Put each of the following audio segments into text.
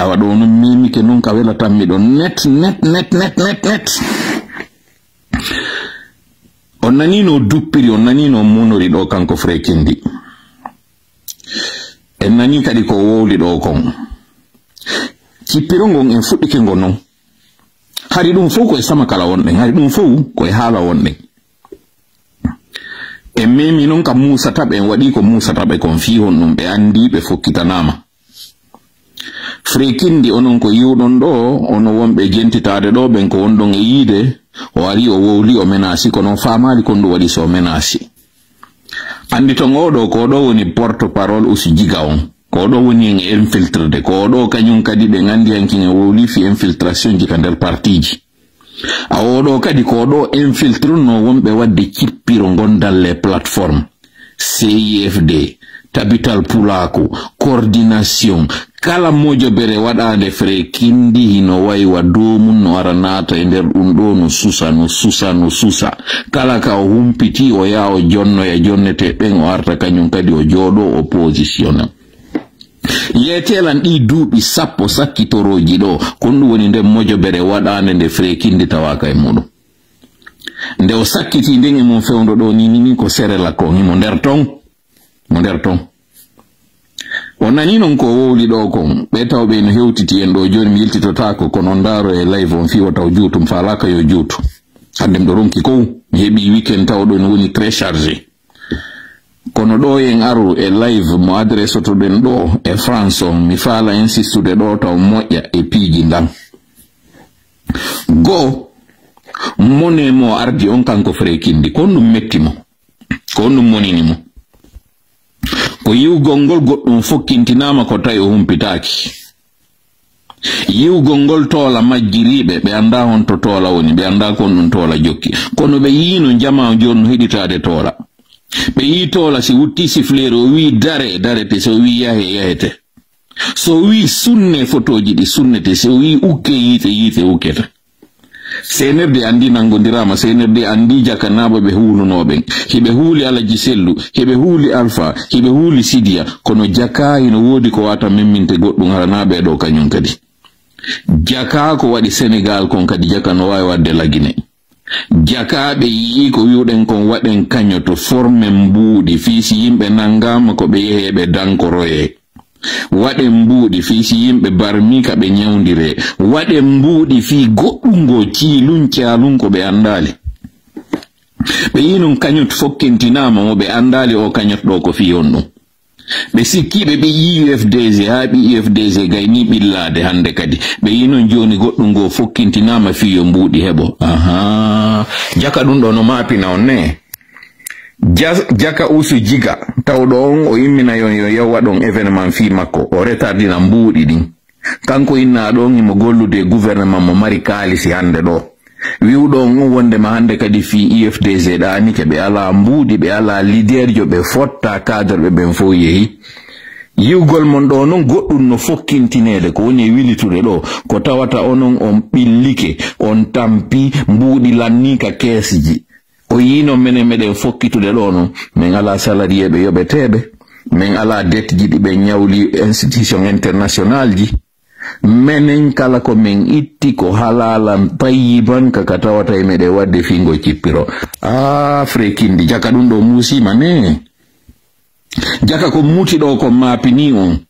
awado no mimi ke non ka wela tammi do net on nanino duppiri on nanino monori do kanko Frekindi en nani kadi ko wowli do kon cippirongon en fuddike ngonon hari dum fo ko e sama kala wonde hari dum fo ko e hala wonde e memi non ka Musa tabe en wadi ko Musa tabe kon fi honnum be andi be fokkitanama Frekindi onon ko yiwdon do ono wonbe jentitaade do ben ko wondon e yide o ari o wowli o menasi kono faamali kon do wadi so menasi andi to ngodo ko do woni porte parole usi jiga on ko do woni en infiltrede ko do kanyum kadi be ngandi yankin e wowli fi infiltration ji kandel partiji a odo kadi ko do infiltru no wonbe wadde cippiro gondal les plateforme CIFD Tabital Pulako coordination kala mojo bere wadande Frekindi hino way wadomun no aranata e nder dum do no susa kala ka o humpiti o ya o jonno ya jonnete ben o arta kanyum kadi o jodo opposition yetelan di duubi sappo sakkitoroji do kondu woni nde mojo bere wadande nde Frekindi tawaka e mudo nde o sakkiti ndenge mon fewndo do ni ko serela ko mo nder ton on nani non ko wowli do kon be tawbe no hewtiti en do joni mi yiltitotako kono ndaro e live on fi o taw juutum falaka yo juutu handem do ronki ko mi hebi weekend taw do woni très chargé kono do en aru e live mo adresse to den do e France on mi fala insistude do taw moƴƴa e piiji ndam go mone mo ardi on kanko Frekindi ko dum mettimo ko dum monini mo ko yiwgol goddum fokkintinama ko tay o humpitaaki yiwgol tola majjiribe be anda hon to tola woni be anda kon dum tola jokki kono be yino jama jonno heditaade tola be yi tola si wutti si flero wi dare te so wi yahete so wi sunne fotoji di sunnete so wi ukke yite ukketa senerde andi nangondirama senerde andi jakanaba be hulunobe hibe huli alaji sellu hibe huli alfa hibe huli sidia kono jaka ino wodi ko wata memminte goddum haranabe do kanyum kadi jaka ko wadi Senegal kon kadi jaka no way wadde lagine jaka be yi ko wiuden kon waden kanyoto forme mbudi fisi yimbe nangama ko be yehebe dankoroye wade mbudi fi si yimbe barmika be nyawndire wade mbudi fi goddungo ciilun cialun ko be andali be yinun kanyot fokkentinama mo be andali o kanyot do ko fi yonno be sikkibe be UFDZ habi UFDZ gayni billade hande kadi be yinun joni goddungo fokkentinama fi yo mbudi hebo jaka dun do no mapi na onne jaka usu jiga tawdo on o yimmina yo wadon evenement fi makko o retardina mbudi din kanko inna do mo gollude gouvernement mo mari kalisi hande do wiwdo on wonde ma hande kadi fi IFDZ dani ke be ala mbudi be ala leader jo be fotta cadre be ben fo yehi yiwgol mon do non goddum no fokkintinede ko woni wilitude do ko tawata onon on billike on tampi mbudi lannika kesiji o yino meden fokkitude do no men ala salarié be yobetebe men ala dette ji be nyawli institution international ji menen kala ko men itti ko halalan tayyiban ka katawata e mede wadde fingo cippiro Frekindi jaka dum do musima ne jaka ko muti do ko mapini on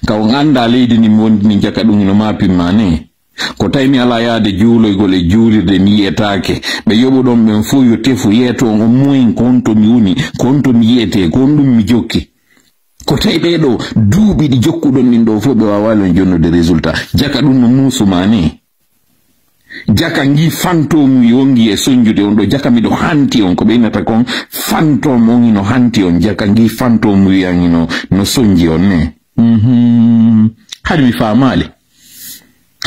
ka on anda leydi ni mondi ni jaka dum no mapi mane ko taymi ala yaade juuloygol e juulirde ni yetaake be yobudon ben fu yo tefu yeto on moyin konto mi woni konto mi yete kondum mi jokki ko taybe do duubi di jokkudon min do fu be wawalo jonnude résultat jaka dum no musumani jaka ngi fantôme yongi e sonjude on do jaka mi do hanti on ko be nata kon fantôme on no hanti on jaka ngi fantôme yangino no sonji on ne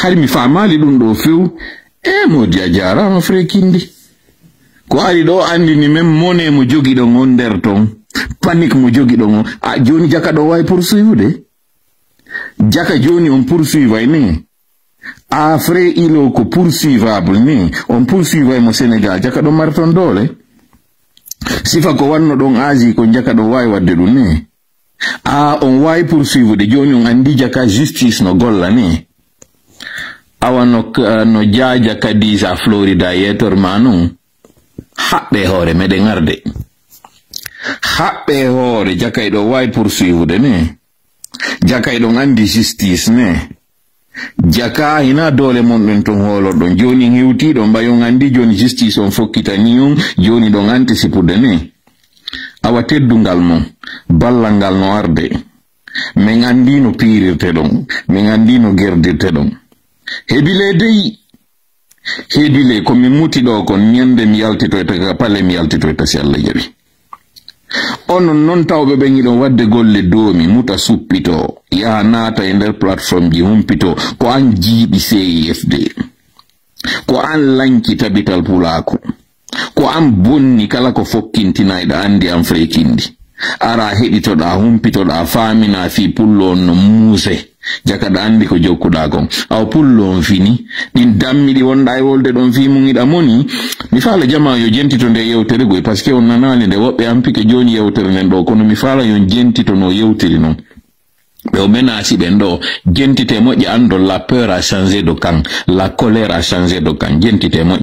hadi mi famali dum do few mo diajara ma Frekindi ko ari do andi ni mem mone mo jogi do ngonder ton panique mo jogi do joni jaka do way poursuivre jaka joni on poursuivre ni Fre ilo ko poursuivable ni on poursuivre mo Sénégal jaka do marton dole sifa ko wanno don aji ko jaka do way wadde dum ni on way poursuivre de joni on andi jaka justice no golla ni awa no jaja kadisa Florida yetor manu haɓɓe hoore meɗen arde haɓɓe hoore jakayɗo wawi poursuivre ne jakayɗo andi justice ne jaka hina dole mon ɗon ton holorɗon joni hewtiɗo mbayon andi joni justice on fokkitani on joni ɗon anticipude ne awa teddungal mon ballangal no arde min andi no pirirte ɗon min andi no gerdirte ɗon hebile dey hedile ko min muti ɗo kon nyande mi yaltitoyta ka palle mi yaltitoyta si Allah jaɓi onon non tawɓe ɓe ngiɗon wadde golle domi muta suppito yaha naata e nder plateforme ji humpito ko an jiiɓi CIFD ko an lanki tabital pulako ko an bonni kala ko fokkintinayɗa andi an frekindi ara heɗitoɗa humpitoɗa famina fi pullo on no muuse jakaɗa andi ko jokkuɗa kon aw pullo on fini ɗin dammiɗi wonɗa e wolde ɗon fi mugiɗa moni mi faala jama yo jentito nde yewtere goy par ce que on nanali nde woɓɓe ampike joni yewtere nden ɗo kono mi faala yon jentito no yewtiri non ɓe o menasi ɓen ɗo jentite moƴƴe ando la peur a changé de camp la colère a changé de camp jentite moƴƴe